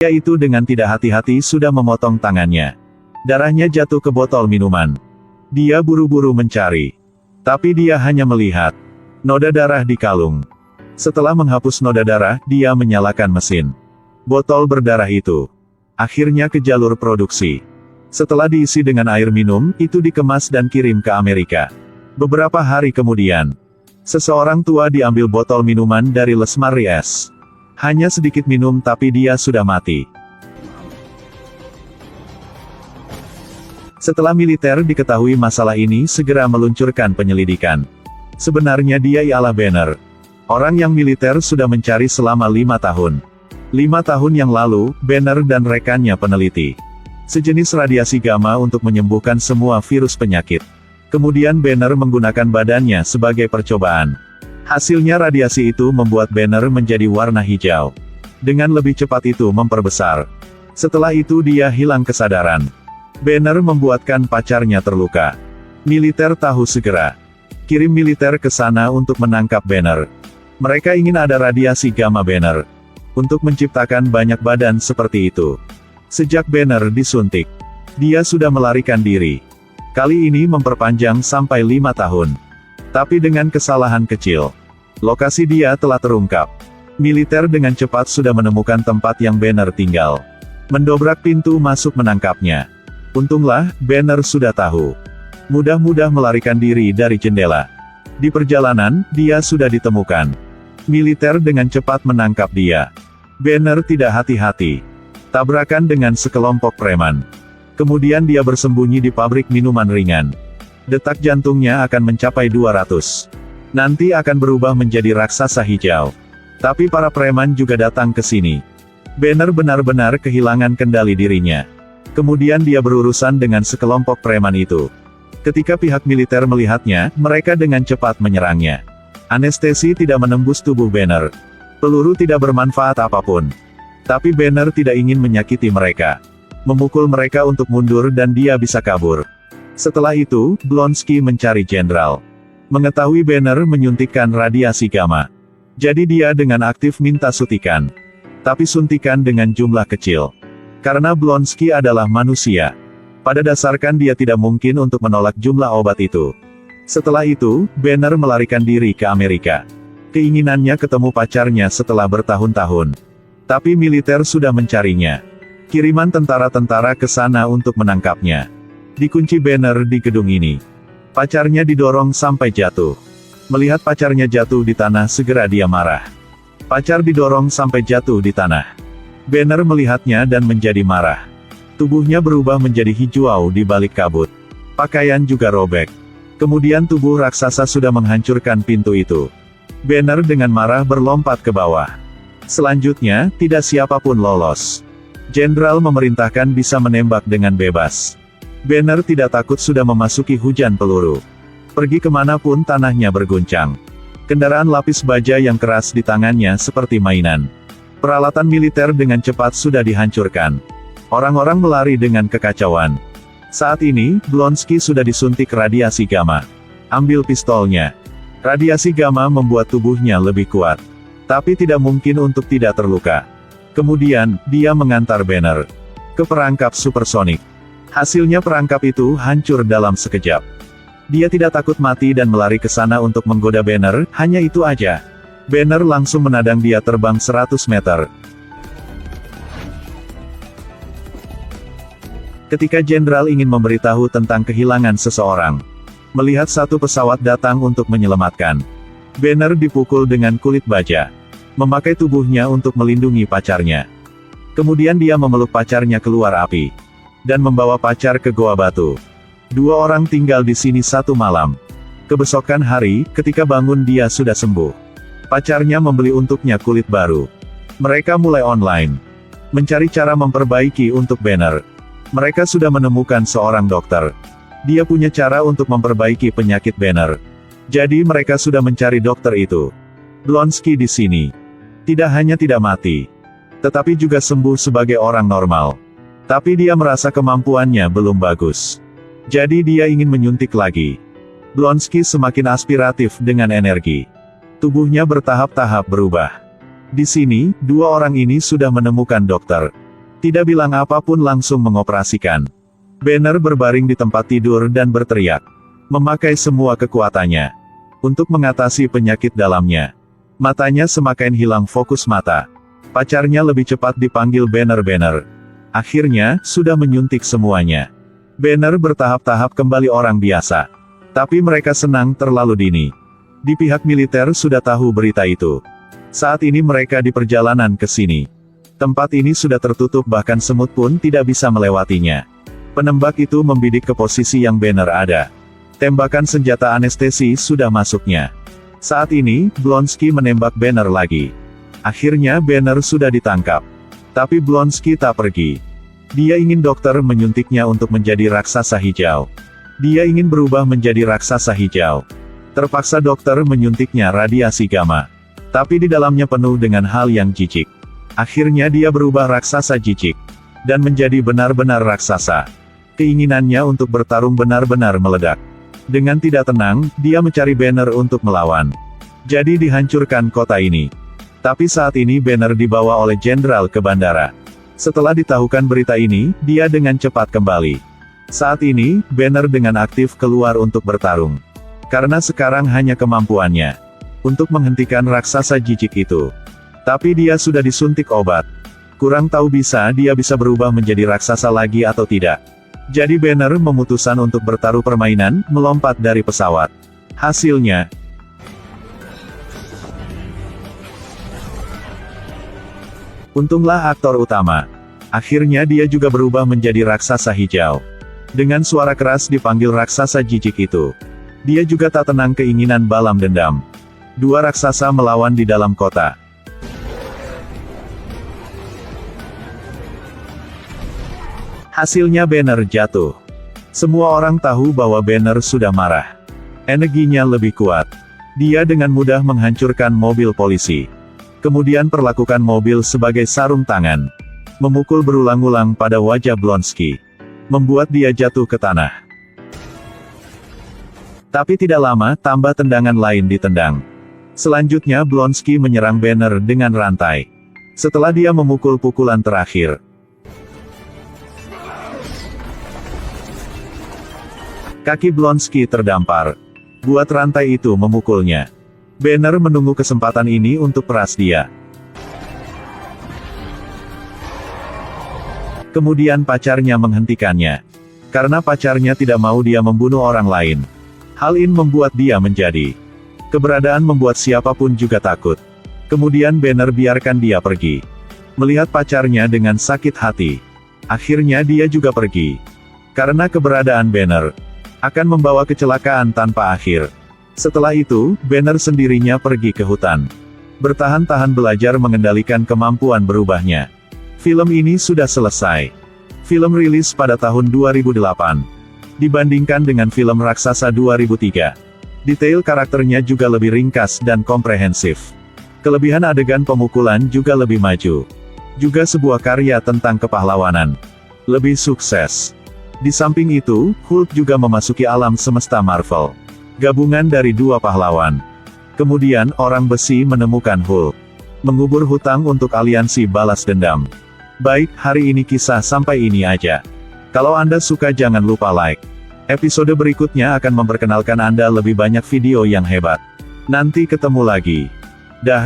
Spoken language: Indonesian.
Dia itu dengan tidak hati-hati sudah memotong tangannya. Darahnya jatuh ke botol minuman. Dia buru-buru mencari. Tapi dia hanya melihat noda darah di kalung. Setelah menghapus noda darah, dia menyalakan mesin. Botol berdarah itu akhirnya ke jalur produksi. Setelah diisi dengan air minum, itu dikemas dan kirim ke Amerika. Beberapa hari kemudian, seseorang tua diambil botol minuman dari Lesmar Ries. Hanya sedikit minum tapi dia sudah mati. Setelah militer diketahui masalah ini segera meluncurkan penyelidikan. Sebenarnya dia ialah Banner. Orang yang militer sudah mencari selama 5 tahun. 5 tahun yang lalu, Banner dan rekannya peneliti sejenis radiasi gamma untuk menyembuhkan semua virus penyakit. Kemudian Banner menggunakan badannya sebagai percobaan. Hasilnya radiasi itu membuat Banner menjadi warna hijau. Dengan lebih cepat itu memperbesar. Setelah itu dia hilang kesadaran. Banner membuatkan pacarnya terluka. Militer tahu segera. Kirim militer ke sana untuk menangkap Banner. Mereka ingin ada radiasi gamma Banner. Untuk menciptakan banyak badan seperti itu. Sejak Banner disuntik, dia sudah melarikan diri. Kali ini memperpanjang sampai 5 tahun. Tapi dengan kesalahan kecil. Lokasi dia telah terungkap. Militer dengan cepat sudah menemukan tempat yang Banner tinggal. Mendobrak pintu masuk menangkapnya. Untunglah, Banner sudah tahu. Mudah-mudah melarikan diri dari jendela. Di perjalanan, dia sudah ditemukan. Militer dengan cepat menangkap dia. Banner tidak hati-hati. Tabrakan dengan sekelompok preman. Kemudian dia bersembunyi di pabrik minuman ringan. Detak jantungnya akan mencapai 200. Nanti akan berubah menjadi raksasa hijau. Tapi para preman juga datang ke sini. Banner benar-benar kehilangan kendali dirinya. Kemudian dia berurusan dengan sekelompok preman itu. Ketika pihak militer melihatnya, mereka dengan cepat menyerangnya. Anestesi tidak menembus tubuh Banner. Peluru tidak bermanfaat apapun. Tapi Banner tidak ingin menyakiti mereka. Memukul mereka untuk mundur dan dia bisa kabur. Setelah itu, Blonsky mencari jenderal. Mengetahui Banner menyuntikkan radiasi gamma. Jadi dia dengan aktif minta suntikan. Tapi suntikan dengan jumlah kecil. Karena Blonsky adalah manusia. Pada dasarnya dia tidak mungkin untuk menolak jumlah obat itu. Setelah itu, Banner melarikan diri ke Amerika. Keinginannya ketemu pacarnya setelah bertahun-tahun. Tapi militer sudah mencarinya. Kiriman tentara-tentara ke sana untuk menangkapnya. Dikunci Banner di gedung ini. Pacarnya didorong sampai jatuh. Melihat pacarnya jatuh di tanah segera dia marah. Pacar didorong sampai jatuh di tanah. Banner melihatnya dan menjadi marah. Tubuhnya berubah menjadi hijau di balik kabut. Pakaian juga robek. Kemudian tubuh raksasa sudah menghancurkan pintu itu. Banner dengan marah berlompat ke bawah. Selanjutnya, tidak siapapun lolos. Jenderal memerintahkan bisa menembak dengan bebas. Banner tidak takut sudah memasuki hujan peluru. Pergi kemanapun tanahnya berguncang. Kendaraan lapis baja yang keras di tangannya seperti mainan. Peralatan militer dengan cepat sudah dihancurkan. Orang-orang melari dengan kekacauan. Saat ini, Blonsky sudah disuntik radiasi gamma. Ambil pistolnya. Radiasi gamma membuat tubuhnya lebih kuat. Tapi tidak mungkin untuk tidak terluka. Kemudian, dia mengantar Banner ke perangkap supersonik. Hasilnya perangkap itu hancur dalam sekejap. Dia tidak takut mati dan melari ke sana untuk menggoda Banner, hanya itu aja. Banner langsung menadang dia terbang 100 meter. Ketika jenderal ingin memberitahu tentang kehilangan seseorang, melihat satu pesawat datang untuk menyelamatkan. Banner dipukul dengan kulit baja. Memakai tubuhnya untuk melindungi pacarnya. Kemudian dia memeluk pacarnya keluar api. Dan membawa pacar ke Goa Batu. 2 orang tinggal di sini 1 malam. Kebesokan hari, ketika bangun dia sudah sembuh. Pacarnya membeli untuknya kulit baru. Mereka mulai online. Mencari cara memperbaiki untuk Banner. Mereka sudah menemukan seorang dokter. Dia punya cara untuk memperbaiki penyakit Banner. Jadi mereka sudah mencari dokter itu. Blonsky di sini. Tidak hanya tidak mati. Tetapi juga sembuh sebagai orang normal. Tapi dia merasa kemampuannya belum bagus. Jadi dia ingin menyuntik lagi. Blonsky semakin aspiratif dengan energi. Tubuhnya bertahap-tahap berubah. Di sini, 2 orang ini sudah menemukan dokter. Tidak bilang apapun langsung mengoperasikan. Banner berbaring di tempat tidur dan berteriak. Memakai semua kekuatannya. Untuk mengatasi penyakit dalamnya. Matanya semakin hilang fokus mata. Pacarnya lebih cepat dipanggil Banner. Akhirnya, sudah menyuntik semuanya. Banner bertahap-tahap kembali orang biasa. Tapi mereka senang terlalu dini. Di pihak militer sudah tahu berita itu. Saat ini mereka di perjalanan ke sini. Tempat ini sudah tertutup bahkan semut pun tidak bisa melewatinya. Penembak itu membidik ke posisi yang Banner ada. Tembakan senjata anestesi sudah masuknya. Saat ini, Blonsky menembak Banner lagi. Akhirnya Banner sudah ditangkap. Tapi Blonsky tak pergi. Dia ingin dokter menyuntiknya untuk menjadi raksasa hijau. Dia ingin berubah menjadi raksasa hijau. Terpaksa dokter menyuntiknya radiasi gamma. Tapi di dalamnya penuh dengan hal yang jijik. Akhirnya dia berubah raksasa jijik. Dan menjadi benar-benar raksasa. Keinginannya untuk bertarung benar-benar meledak. Dengan tidak tenang, dia mencari Banner untuk melawan. Jadi dihancurkan kota ini. Tapi saat ini Banner dibawa oleh jenderal ke bandara. Setelah ditahukan berita ini, dia dengan cepat kembali. Saat ini, Banner dengan aktif keluar untuk bertarung. Karena sekarang hanya kemampuannya untuk menghentikan raksasa jijik itu. Tapi dia sudah disuntik obat. Kurang tahu dia bisa berubah menjadi raksasa lagi atau tidak. Jadi Banner memutuskan untuk bertaruh permainan, melompat dari pesawat. Hasilnya, untunglah aktor utama. Akhirnya dia juga berubah menjadi raksasa hijau. Dengan suara keras dipanggil raksasa jijik itu. Dia juga tak tenang keinginan balas dendam. Dua raksasa melawan di dalam kota. Hasilnya Banner jatuh. Semua orang tahu bahwa Banner sudah marah. Energinya lebih kuat. Dia dengan mudah menghancurkan mobil polisi. Kemudian perlakukan mobil sebagai sarung tangan. Memukul berulang-ulang pada wajah Blonsky. Membuat dia jatuh ke tanah. Tapi tidak lama, tambah tendangan lain ditendang. Selanjutnya Blonsky menyerang Banner dengan rantai. Setelah dia memukul pukulan terakhir, kaki Blonsky terdampar. Buat rantai itu memukulnya. Banner menunggu kesempatan ini untuk peras dia. Kemudian pacarnya menghentikannya. Karena pacarnya tidak mau dia membunuh orang lain. Hal ini membuat dia menjadi. Keberadaan membuat siapapun juga takut. Kemudian Banner biarkan dia pergi. Melihat pacarnya dengan sakit hati. Akhirnya dia juga pergi. Karena keberadaan Banner akan membawa kecelakaan tanpa akhir. Setelah itu, Banner sendirinya pergi ke hutan. Bertahan-tahan belajar mengendalikan kemampuan berubahnya. Film ini sudah selesai. Film rilis pada tahun 2008. Dibandingkan dengan film Raksasa 2003. Detail karakternya juga lebih ringkas dan komprehensif. Kelebihan adegan pemukulan juga lebih maju. Juga sebuah karya tentang kepahlawanan. Lebih sukses. Di samping itu, Hulk juga memasuki alam semesta Marvel. Gabungan dari dua pahlawan. Kemudian, orang besi menemukan Hulk. Mengubur hutang untuk aliansi balas dendam. Baik, hari ini kisah sampai ini aja. Kalau Anda suka jangan lupa like. Episode berikutnya akan memperkenalkan Anda lebih banyak video yang hebat. Nanti ketemu lagi. Dah.